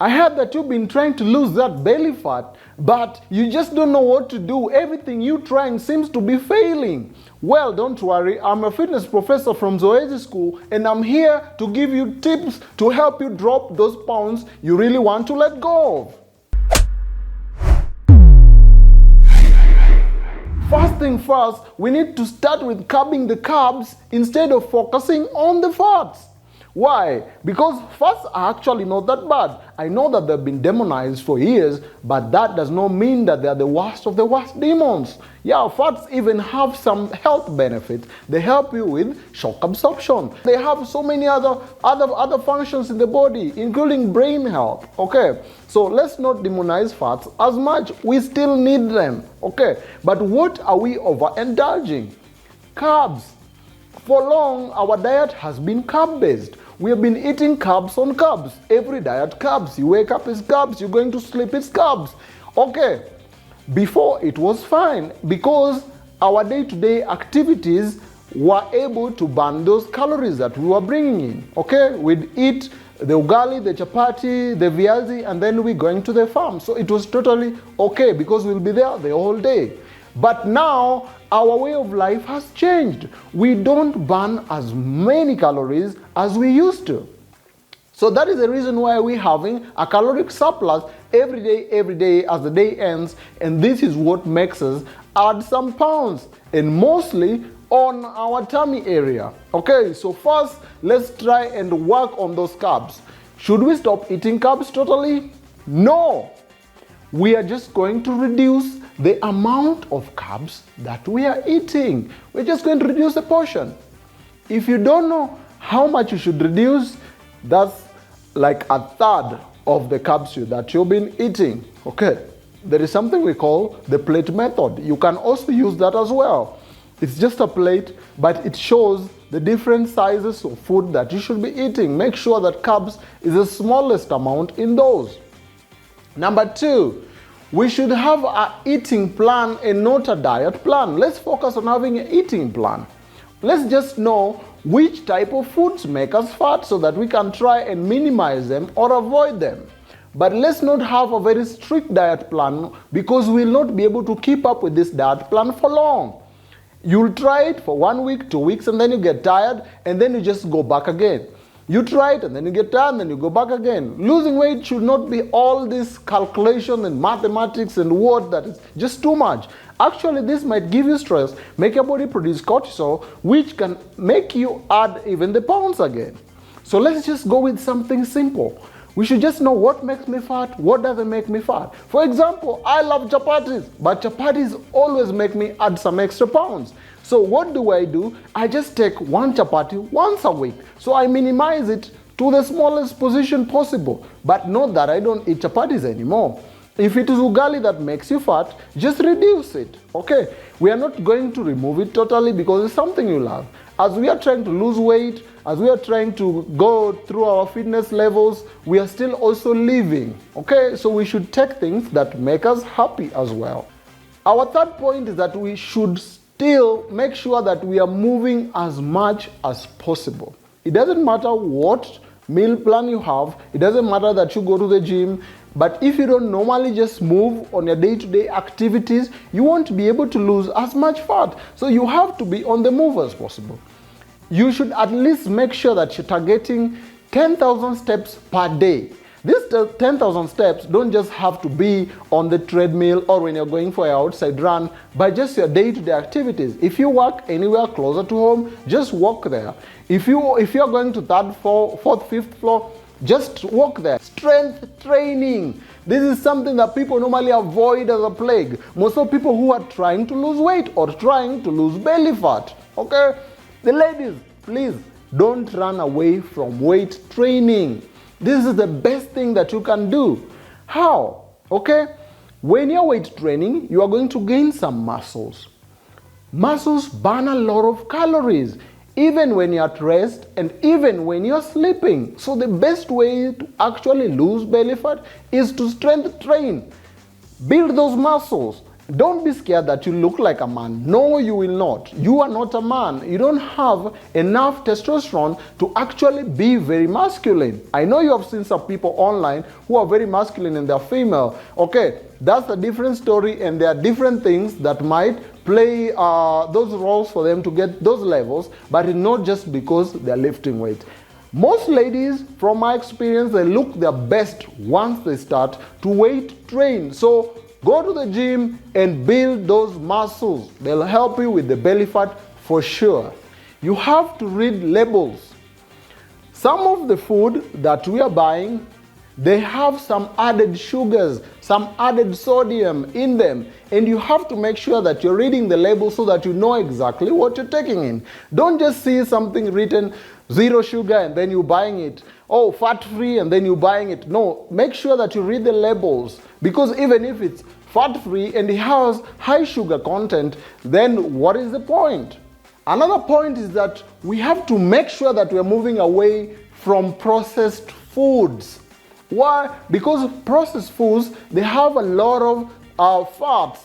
I heard that you've been trying to lose that belly fat, but you just don't know what to do. Everything you're trying seems to be failing. Well, don't worry. I'm a fitness professor from Zoezi School, and I'm here to give you tips to help you drop those pounds you really want to let go of. First thing first, we need to start with curbing the carbs instead of focusing on the fats. Why? Because fats are actually not that bad. I know that they've been demonized for years, but that does not mean that they're the worst of the worst demons. Yeah, fats even have some health benefits. They help you with shock absorption. They have so many other functions in the body, including brain health. Okay, so let's not demonize fats as much. We still need them. Okay, but what are we overindulging? Carbs. For long, our diet has been carb-based. We have been eating carbs on carbs. Every diet carbs. You wake up, it's carbs. You're going to sleep, it's carbs. Okay, before it was fine because our day-to-day activities were able to burn those calories that we were bringing in. Okay, we'd eat the ugali, the chapati, the viazi, and then we're going to the farm. So it was totally okay because we'll be there the whole day. But now, our way of life has changed. We don't burn as many calories as we used to. So that is the reason why we're having a caloric surplus every day as the day ends, and this is what makes us add some pounds, and mostly on our tummy area. Okay, so first, let's try and work on those carbs. Should we stop eating carbs totally? No. We are just going to reduce the amount of carbs that we are eating. We're just going to reduce the portion. If you don't know how much you should reduce, that's like a third of the carbs that you've been eating. Okay, there is something we call the plate method. You can also use that as well. It's just a plate, but it shows the different sizes of food that you should be eating. Make sure that carbs is the smallest amount in those. Number 2, we should have an eating plan and not a diet plan. Let's focus on having an eating plan. Let's just know which type of foods make us fat so that we can try and minimize them or avoid them. But let's not have a very strict diet plan because we'll not be able to keep up with this diet plan for long. You'll try it for 1 week, 2 weeks, and then you get tired, and then you just go back again. You try it and then you get tired and then you go back again. Losing weight should not be all this calculation and mathematics and what that is just too much. Actually, this might give you stress, make your body produce cortisol, which can make you add even the pounds again. So let's just go with something simple. We should just know what makes me fat, what doesn't make me fat. For example, I love chapatis, but chapatis always make me add some extra pounds. So what do? I just take one chapati once a week. So I minimize it to the smallest position possible. But not that I don't eat chapatis anymore. If it is ugali that makes you fat, just reduce it. Okay? We are not going to remove it totally because it's something you love. As we are trying to lose weight, as we are trying to go through our fitness levels, we are still also living. Okay? So we should take things that make us happy as well. Our third point is that we should still make sure that we are moving as much as possible. It doesn't matter what meal plan you have, it doesn't matter that you go to the gym, but if you don't normally just move on your day-to-day activities, you won't be able to lose as much fat. So you have to be on the move as possible. You should at least make sure that you're targeting 10,000 steps per day. These 10,000 steps don't just have to be on the treadmill or when you're going for your outside run, but just your day-to-day activities. If you work anywhere closer to home, just walk there. If you're going to third floor, fourth, fifth floor, just walk there. Strength training. This is something that people normally avoid as a plague. Most of people who are trying to lose weight or trying to lose belly fat. Okay? The ladies, please don't run away from weight training. This is the best thing that you can do. How? Okay? When you're weight training, you are going to gain some muscles. Muscles burn a lot of calories, even when you're at rest and even when you're sleeping. So the best way to actually lose belly fat is to strength train. Build those muscles. Don't be scared that you look like a man. No, you will not. You are not a man. You don't have enough testosterone to actually be very masculine. I know you have seen some people online who are very masculine and they're female. Okay, that's a different story, and there are different things that might play those roles for them to get those levels, but it's not just because they're lifting weight. Most ladies, from my experience, they look their best once they start to weight train. So go to the gym and build those muscles. They'll help you with the belly fat for sure. You have to read labels. Some of the food that we are buying, they have some added sugars, some added sodium in them, and you have to make sure that you're reading the label so that you know exactly what you're taking in. Don't just see something written 0 sugar and then you're buying it. Oh, fat-free and then you're buying it. No, make sure that you read the labels, because even if it's fat-free and it has high sugar content, then what is the point? Another point is that we have to make sure that we're moving away from processed foods. Why? Because processed foods, they have a lot of fats,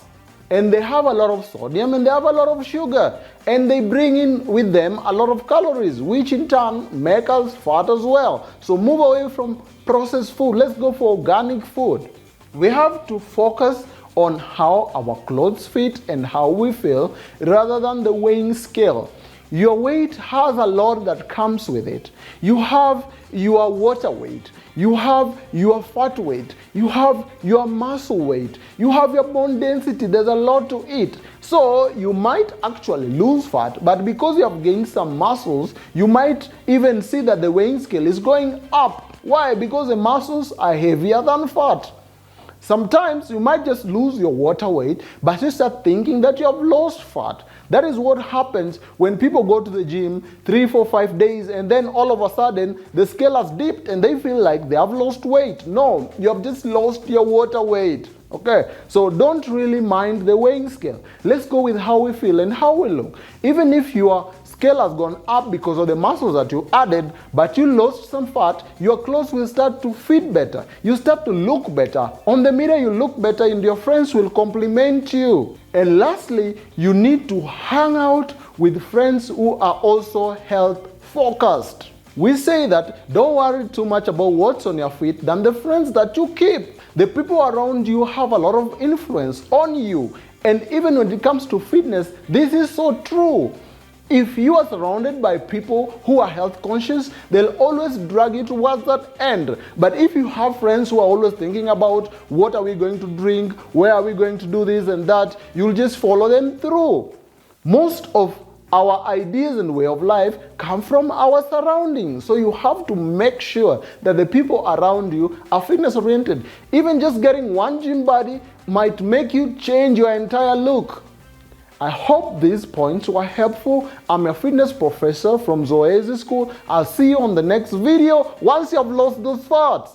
and they have a lot of sodium, and they have a lot of sugar, and they bring in with them a lot of calories, which in turn make us fat as well. So move away from processed food. Let's go for organic food. We have to focus on how our clothes fit and how we feel rather than the weighing scale. Your weight has a lot that comes with it. You have your water weight, you have your fat weight, you have your muscle weight, you have your bone density. There's a lot to it. So you might actually lose fat, but because you have gained some muscles, you might even see that the weighing scale is going up. Why? Because the muscles are heavier than fat. Sometimes you might just lose your water weight, but you start thinking that you have lost fat. That is what happens when people go to the gym 3, 4, 5 days, and then all of a sudden the scale has dipped and they feel like they have lost weight. No, you have just lost your water weight. Okay, so don't really mind the weighing scale. Let's go with how we feel and how we look. Even if your scale has gone up because of the muscles that you added, but you lost some fat, your clothes will start to fit better. You start to look better. On the mirror, you look better, and your friends will compliment you. And lastly, you need to hang out with friends who are also health focused. We say that don't worry too much about what's on your feet than the friends that you keep. The people around you have a lot of influence on you. And even when it comes to fitness, this is so true. If you are surrounded by people who are health conscious, they'll always drag you towards that end. But if you have friends who are always thinking about what are we going to drink, where are we going to do this and that, you'll just follow them through. Most of our ideas and way of life come from our surroundings. So you have to make sure that the people around you are fitness oriented. Even just getting one gym buddy might make you change your entire look. I hope these points were helpful. I'm a fitness professor from Zoezi School. I'll see you on the next video once you have lost those thoughts.